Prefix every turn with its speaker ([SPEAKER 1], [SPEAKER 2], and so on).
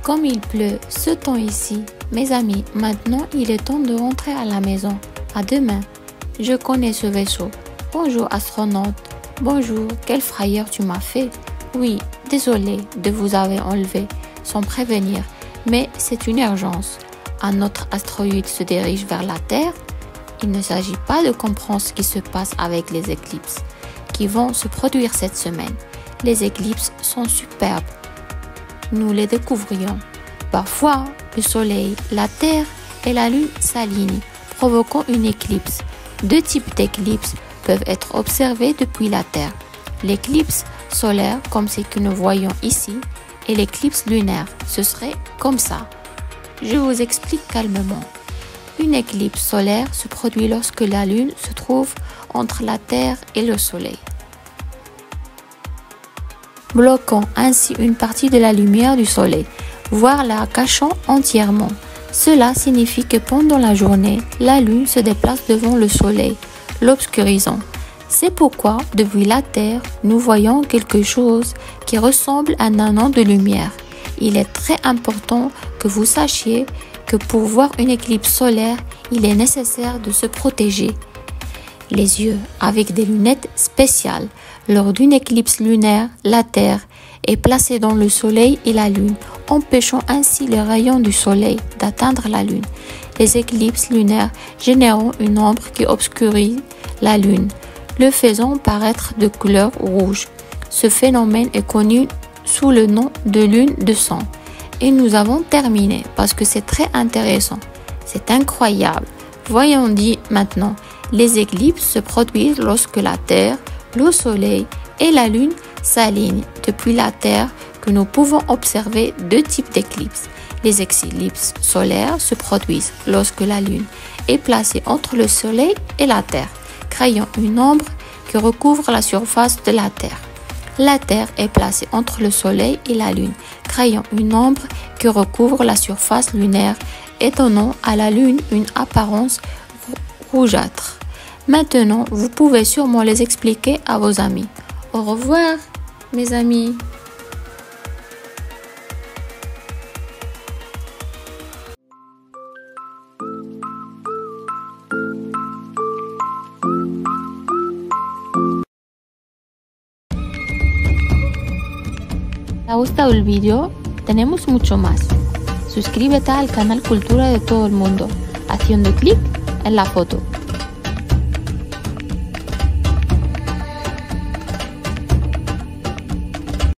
[SPEAKER 1] Comme il pleut ce temps ici, mes amis, maintenant il est temps de rentrer à la maison. À demain. Je connais ce vaisseau. Bonjour astronaute. Bonjour, quelle frayeur tu m'as fait. Oui, désolé de vous avoir enlevé sans prévenir, mais c'est une urgence. Un autre astéroïde se dirige vers la Terre. Il ne s'agit pas de comprendre ce qui se passe avec les éclipses qui vont se produire cette semaine. Les éclipses sont superbes. Nous les découvrions. Parfois, le Soleil, la Terre et la Lune s'alignent, provoquant une éclipse. Deux types d'éclipses peuvent être observés depuis la Terre. L'éclipse solaire, comme ce que nous voyons ici, et l'éclipse lunaire. Ce serait comme ça. Je vous explique calmement. Une éclipse solaire se produit lorsque la Lune se trouve entre la Terre et le Soleil, bloquant ainsi une partie de la lumière du Soleil, voire la cachant entièrement. Cela signifie que pendant la journée, la Lune se déplace devant le Soleil, l'obscurisant. C'est pourquoi, depuis la Terre, nous voyons quelque chose qui ressemble à un anneau de lumière. Il est très important que vous sachiez que pour voir une éclipse solaire, il est nécessaire de se protéger les yeux avec des lunettes spéciales. Lors d'une éclipse lunaire, la Terre est placée dans le Soleil et la Lune, empêchant ainsi les rayons du Soleil d'atteindre la Lune. Les éclipses lunaires génèrent une ombre qui obscurit la Lune, le faisant paraître de couleur rouge. Ce phénomène est connu sous le nom de lune de sang. Et nous avons terminé parce que c'est très intéressant. C'est incroyable. Voyons dit maintenant. Les éclipses se produisent lorsque la Terre, le Soleil et la Lune s'alignent. Depuis la Terre que nous pouvons observer deux types d'éclipses. Les éclipses solaires se produisent lorsque la Lune est placée entre le Soleil et la Terre, créant une ombre qui recouvre la surface de la Terre. La Terre est placée entre le Soleil et la Lune, créant une ombre qui recouvre la surface lunaire et donnant à la Lune une apparence rougeâtre. Maintenant, vous pouvez sûrement les expliquer à vos amis. Au revoir, mes amis. ¿Te ha gustado el video? Tenemos mucho más. Suscríbete al canal Cultura de Todo el Mundo, haciendo clic en la foto.